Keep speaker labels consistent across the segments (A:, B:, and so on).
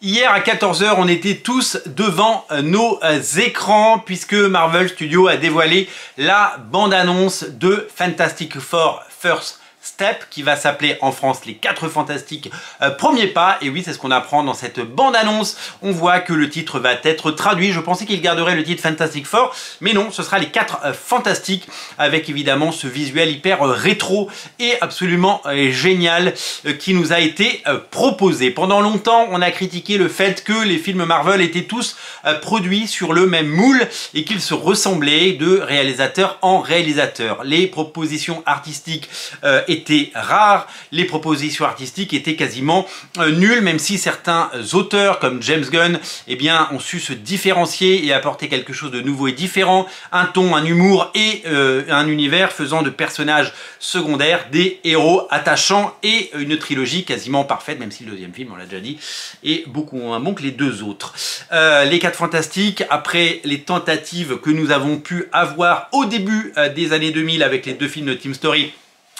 A: Hier à 14 h, on était tous devant nos écrans puisque Marvel Studios a dévoilé la bande-annonce de Fantastic Four First Step, qui va s'appeler en France les 4 Fantastiques premiers pas. Et oui, c'est ce qu'on apprend dans cette bande-annonce. On voit que le titre va être traduit. Je pensais qu'il garderait le titre Fantastic Four, mais non, ce sera les 4 Fantastiques, avec évidemment ce visuel hyper rétro et absolument génial qui nous a été proposé. Pendant longtemps, on a critiqué le fait que les films Marvel étaient tous produits sur le même moule et qu'ils se ressemblaient de réalisateur en réalisateur. Les propositions artistiques étaient rares, les propositions artistiques étaient quasiment nulles, même si certains auteurs comme James Gunn eh bien, ont su se différencier et apporter quelque chose de nouveau et différent, un ton, un humour et un univers faisant de personnages secondaires des héros attachants et une trilogie quasiment parfaite, même si le deuxième film, on l'a déjà dit, est beaucoup moins bon que les deux autres. Les 4 Fantastiques, après les tentatives que nous avons pu avoir au début des années 2000 avec les 2 films de Team Story,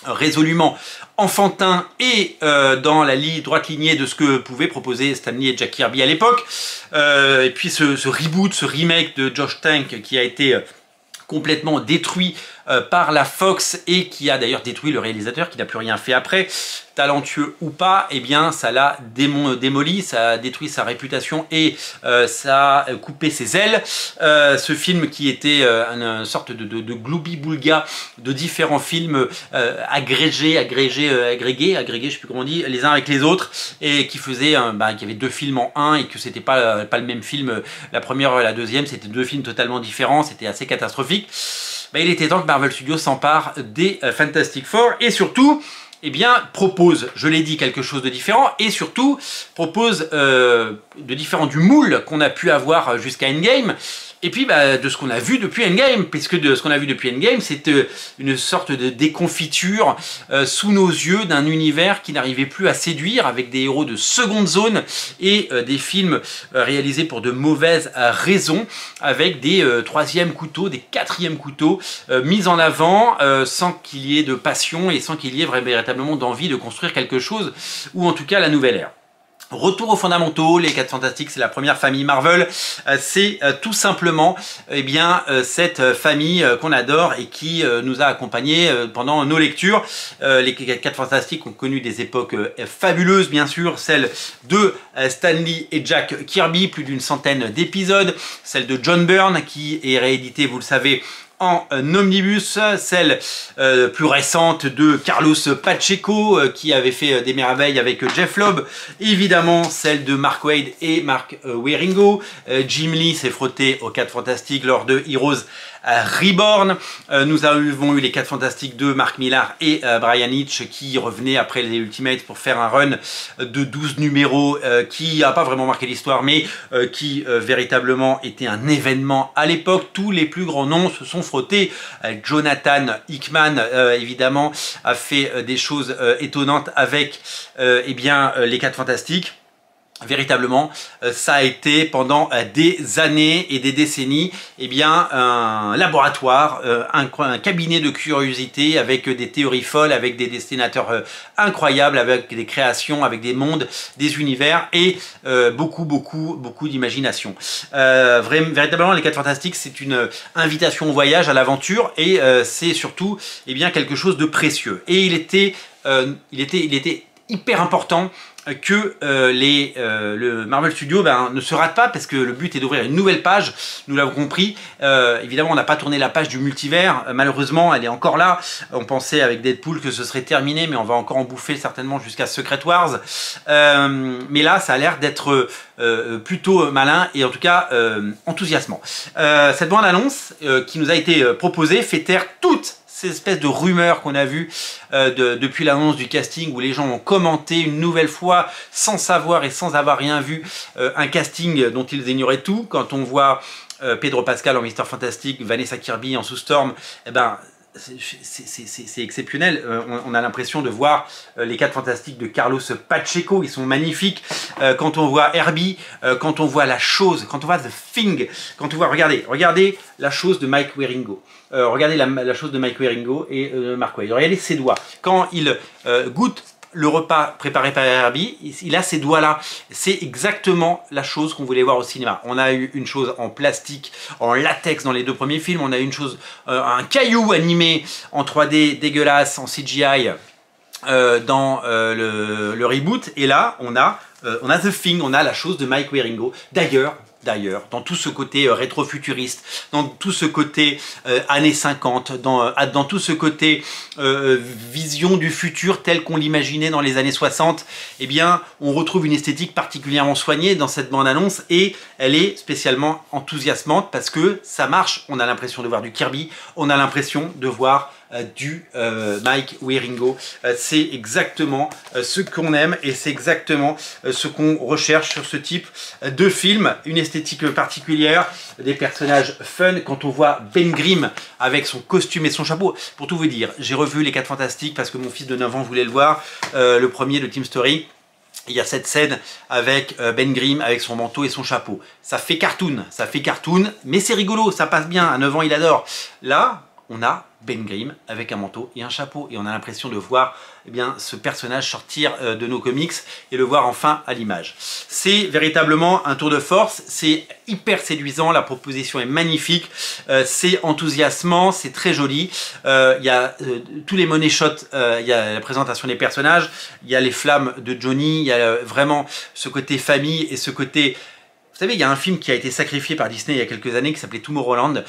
A: résolument enfantin et dans la droite lignée de ce que pouvaient proposer Stan Lee et Jack Kirby à l'époque. Et puis ce reboot, ce remake de Josh Trank qui a été complètement détruit par la Fox et qui a d'ailleurs détruit le réalisateur qui n'a plus rien fait après, talentueux ou pas, eh bien ça l'a démoli, ça a détruit sa réputation et ça a coupé ses ailes. Ce film qui était une sorte de gloubi-boulga de différents films agrégés, je sais plus comment on dit, les uns avec les autres, et qui faisait, qu'il y avait 2 films en un et que c'était pas le même film, la première et la deuxième, c'était 2 films totalement différents, c'était assez catastrophique. Il était temps que Marvel Studios s'empare des Fantastic Four et surtout, eh bien, propose, je l'ai dit, quelque chose de différent et surtout propose de différent du moule qu'on a pu avoir jusqu'à Endgame. Et puis de ce qu'on a vu depuis Endgame, puisque de ce qu'on a vu depuis Endgame, c'est une sorte de déconfiture sous nos yeux d'un univers qui n'arrivait plus à séduire, avec des héros de seconde zone et des films réalisés pour de mauvaises raisons, avec des 3e couteaux, des 4e couteaux mis en avant sans qu'il y ait de passion et sans qu'il y ait véritablement d'envie de construire quelque chose, ou en tout cas la nouvelle ère. Retour aux fondamentaux, les 4 Fantastiques, c'est la première famille Marvel, c'est tout simplement cette famille qu'on adore et qui nous a accompagnés pendant nos lectures. Les 4 Fantastiques ont connu des époques fabuleuses, bien sûr, celle de Stan Lee et Jack Kirby, plus d'une centaine d'épisodes, celle de John Byrne qui est rééditée, vous le savez, en omnibus, celle plus récente de Carlos Pacheco qui avait fait des merveilles avec Jeff Loeb, évidemment celle de Mark Waid et Mark Waringo. Jim Lee s'est frotté aux 4 Fantastiques lors de Heroes Reborn. Nous avons eu les 4 Fantastiques de Mark Millar et Brian Hitch qui revenaient après les Ultimates pour faire un run de 12 numéros qui n'a pas vraiment marqué l'histoire mais qui véritablement était un événement à l'époque. Tous les plus grands noms se sont frottés. Jonathan Hickman évidemment a fait des choses étonnantes avec les 4 Fantastiques. Véritablement, ça a été pendant des années et des décennies un laboratoire, un cabinet de curiosité avec des théories folles, avec des dessinateurs incroyables, avec des créations, avec des mondes, des univers et beaucoup d'imagination. Véritablement, les 4 Fantastiques, c'est une invitation au voyage, à l'aventure et c'est surtout quelque chose de précieux. Et il était hyper important que le Marvel Studios ne se rate pas, parce que le but est d'ouvrir une nouvelle page, nous l'avons compris. Évidemment, on n'a pas tourné la page du multivers, malheureusement elle est encore là. On pensait avec Deadpool que ce serait terminé, mais on va encore en bouffer certainement jusqu'à Secret Wars. Mais là, ça a l'air d'être plutôt malin et en tout cas enthousiasmant. Cette bande-annonce qui nous a été proposée fait taire toutes ces espèces de rumeurs qu'on a vues depuis l'annonce du casting, où les gens ont commenté une nouvelle fois sans savoir et sans avoir rien vu un casting dont ils ignoraient tout. Quand on voit Pedro Pascal en Mr Fantastic, Vanessa Kirby en Sue Storm, c'est exceptionnel. On a l'impression de voir les 4 Fantastiques de Carlos Pacheco, ils sont magnifiques. Quand on voit Herbie, quand on voit La Chose, quand on voit The Thing, quand on voit, regardez La Chose de Mike Wieringo. Regardez la Chose de Mike Wieringo et Mark Waid. Regardez ses doigts. Quand il goûte le repas préparé par Herbie, il a ces doigts-là. C'est exactement la chose qu'on voulait voir au cinéma. On a eu une chose en plastique, en latex dans les 2 premiers films. On a eu une chose, un caillou animé en 3D dégueulasse, en CGI dans le reboot. Et là, on a The Thing, on a la chose de Mike Wieringo. D'ailleurs, dans tout ce côté rétro-futuriste, dans tout ce côté années 50, dans tout ce côté vision du futur tel qu'on l'imaginait dans les années 60, eh bien, on retrouve une esthétique particulièrement soignée dans cette bande-annonce et elle est spécialement enthousiasmante parce que ça marche. On a l'impression de voir du Kirby, on a l'impression de voir du Mike Wieringo. C'est exactement ce qu'on aime et c'est exactement ce qu'on recherche sur ce type de film. Une esthétique particulière, des personnages fun. Quand on voit Ben Grimm avec son costume et son chapeau, pour tout vous dire, j'ai revu Les 4 Fantastiques parce que mon fils de 9 ans voulait le voir, le premier de Team Story. Il y a cette scène avec Ben Grimm avec son manteau et son chapeau. Ça fait cartoon, mais c'est rigolo, ça passe bien. À 9 ans, il adore. Là, on a Ben Grimm avec un manteau et un chapeau et on a l'impression de voir ce personnage sortir de nos comics et le voir enfin à l'image. C'est véritablement un tour de force, c'est hyper séduisant, la proposition est magnifique, c'est enthousiasmant, c'est très joli, il y a tous les money shots, il y a la présentation des personnages, il y a les flammes de Johnny, il y a vraiment ce côté famille et ce côté... Vous savez, il y a un film qui a été sacrifié par Disney il y a quelques années qui s'appelait Tomorrowland,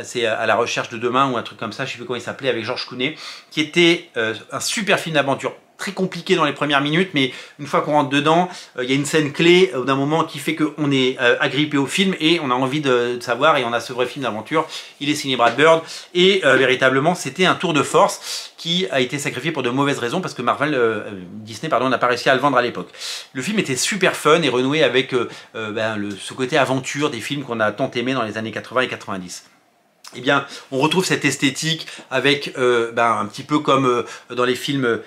A: c'est à la recherche de demain ou un truc comme ça, je ne sais plus comment il s'appelait, avec George Clooney, qui était un super film d'aventure. Très compliqué dans les premières minutes, mais une fois qu'on rentre dedans, il y a une scène clé d'un moment qui fait qu'on est agrippé au film et on a envie de savoir, et on a ce vrai film d'aventure. Il est signé Brad Bird et véritablement c'était un tour de force qui a été sacrifié pour de mauvaises raisons parce que Disney n'a pas réussi à le vendre à l'époque. Le film était super fun et renoué avec ce côté aventure des films qu'on a tant aimé dans les années 80 et 90. Eh bien, on retrouve cette esthétique avec un petit peu comme dans les films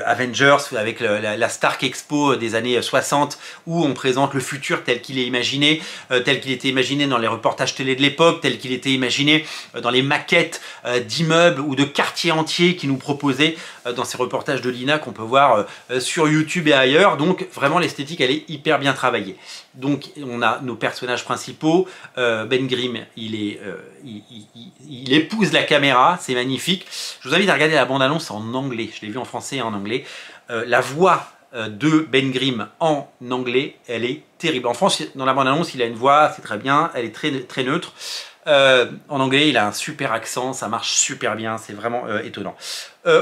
A: Avengers, avec la Stark Expo des années 60, où on présente le futur tel qu'il est imaginé, tel qu'il était imaginé dans les reportages télé de l'époque, tel qu'il était imaginé dans les maquettes d'immeubles ou de quartiers entiers qui nous proposaient dans ces reportages de l'INA qu'on peut voir sur YouTube et ailleurs. Donc vraiment l'esthétique elle est hyper bien travaillée. Donc on a nos personnages principaux, Ben Grimm il épouse la caméra, c'est magnifique. Je vous invite à regarder la bande-annonce en anglais, je l'ai vu en français et en anglais. La voix de Ben Grimm en anglais, elle est terrible. En France, dans la bande-annonce, il a une voix, c'est très bien, elle est très neutre. En anglais, il a un super accent, ça marche super bien, c'est vraiment étonnant.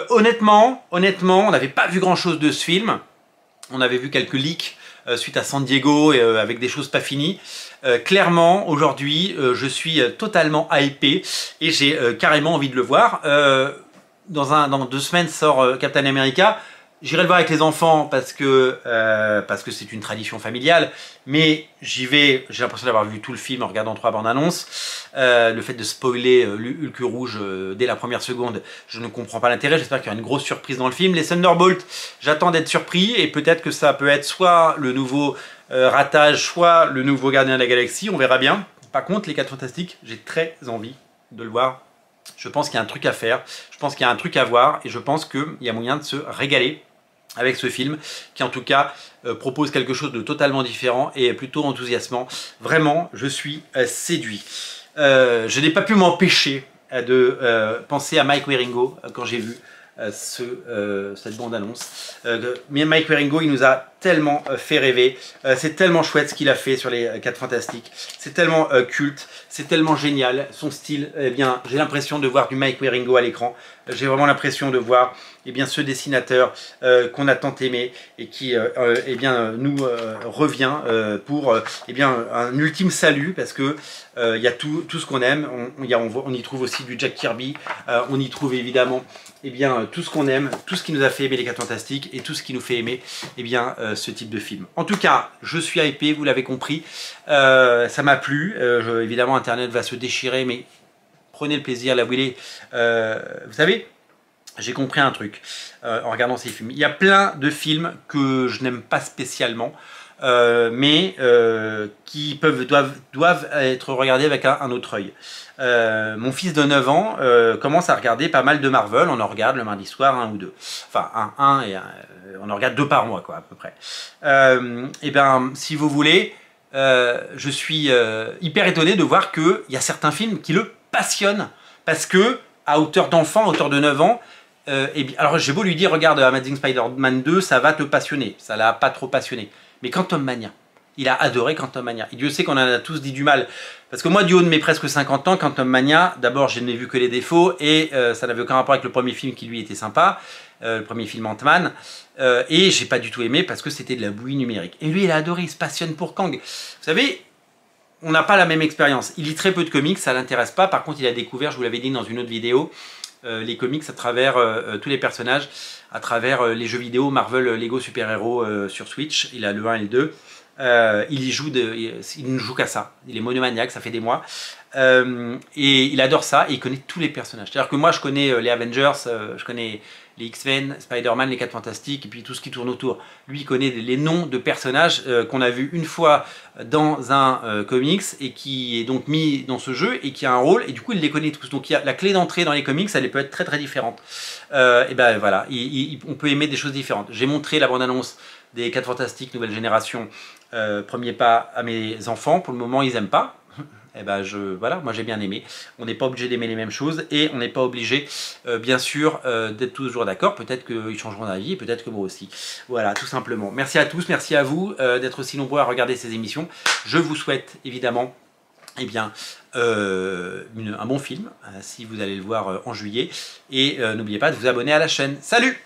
A: Honnêtement, on n'avait pas vu grand-chose de ce film. On avait vu quelques leaks suite à San Diego et avec des choses pas finies. Clairement, aujourd'hui, je suis totalement hypé et j'ai carrément envie de le voir. Dans 2 semaines sort Captain America. J'irai le voir avec les enfants parce que c'est une tradition familiale, mais j'y vais, j'ai l'impression d'avoir vu tout le film en regardant 3 bandes annonces. Le fait de spoiler Hulk rouge dès la première seconde, je ne comprends pas l'intérêt. J'espère qu'il y aura une grosse surprise dans le film. Les Thunderbolts, j'attends d'être surpris et peut-être que ça peut être soit le nouveau ratage, soit le nouveau Gardien de la Galaxie, on verra bien. Par contre, les 4 Fantastiques, j'ai très envie de le voir. Je pense qu'il y a un truc à faire, je pense qu'il y a un truc à voir et je pense qu'il y a moyen de se régaler avec ce film qui en tout cas propose quelque chose de totalement différent et plutôt enthousiasmant. Vraiment, je suis séduit. Je n'ai pas pu m'empêcher de penser à Mike Wieringo quand j'ai vu cette bande-annonce. Mais Mike Wieringo, il nous a tellement fait rêver. C'est tellement chouette ce qu'il a fait sur les 4 Fantastiques. C'est tellement culte, c'est tellement génial. Son style, eh bien, j'ai l'impression de voir du Mike Wieringo à l'écran. J'ai vraiment l'impression de voir eh bien, ce dessinateur qu'on a tant aimé et qui eh bien, nous revient pour eh bien, un ultime salut parce que il y a tout ce qu'on aime. On y trouve aussi du Jack Kirby. On y trouve évidemment eh bien, tout ce qu'on aime, tout ce qui nous a fait aimer les 4 Fantastiques et tout ce qui nous fait aimer eh bien, ce type de film. En tout cas, je suis hypé, vous l'avez compris. Ça m'a plu. Évidemment, Internet va se déchirer, mais prenez le plaisir, la Willy. Vous savez, j'ai compris un truc en regardant ces films. Il y a plein de films que je n'aime pas spécialement. mais qui doivent être regardés avec un autre œil. Mon fils de 9 ans commence à regarder pas mal de Marvel. On en regarde le mardi soir, un ou deux. Enfin, on en regarde 2 par mois, quoi, à peu près. Et ben, si vous voulez, je suis hyper étonné de voir qu'il y a certains films qui le passionnent. Parce que, à hauteur d'enfant, à hauteur de 9 ans, alors j'ai beau lui dire, regarde Amazing Spider-Man 2, ça va te passionner. Ça l'a pas trop passionné. Mais Quantum Mania, il a adoré Quantum Mania. Et Dieu sait qu'on en a tous dit du mal. Parce que moi, du haut de mes presque 50 ans, Quantum Mania, d'abord, je n'ai vu que les défauts. Et ça n'avait aucun rapport avec le premier film qui, lui, était sympa. Le premier film Ant-Man. Et j'ai pas du tout aimé parce que c'était de la bouillie numérique. Et lui, il a adoré, il se passionne pour Kang. Vous savez, on n'a pas la même expérience. Il lit très peu de comics, ça l'intéresse pas. Par contre, il a découvert, je vous l'avais dit dans une autre vidéo, les comics à travers tous les personnages, à travers les jeux vidéo Marvel Lego Super Héros sur Switch. Il a le 1 et le 2. Il ne joue qu'à ça. Il est monomaniaque, ça fait des mois. Et il adore ça et il connaît tous les personnages. C'est-à-dire que moi, je connais les Avengers, je connais les X-Men, Spider-Man, les 4 Fantastiques et puis tout ce qui tourne autour. Lui, il connaît les noms de personnages qu'on a vus une fois dans un comics et qui est donc mis dans ce jeu et qui a un rôle et du coup, il les connaît tous. Donc, il y a la clé d'entrée dans les comics, elle peut être très très différente. Et ben voilà, on peut aimer des choses différentes. J'ai montré la bande-annonce des 4 Fantastiques nouvelle génération, premier pas à mes enfants. Pour le moment, ils n'aiment pas. Et ben voilà, moi j'ai bien aimé. On n'est pas obligé d'aimer les mêmes choses et on n'est pas obligé, bien sûr, d'être toujours d'accord. Peut-être qu'ils changeront d'avis et peut-être que moi aussi. Voilà, tout simplement. Merci à tous, merci à vous d'être aussi nombreux à regarder ces émissions. Je vous souhaite évidemment eh bien, un bon film, si vous allez le voir en juillet. Et n'oubliez pas de vous abonner à la chaîne. Salut!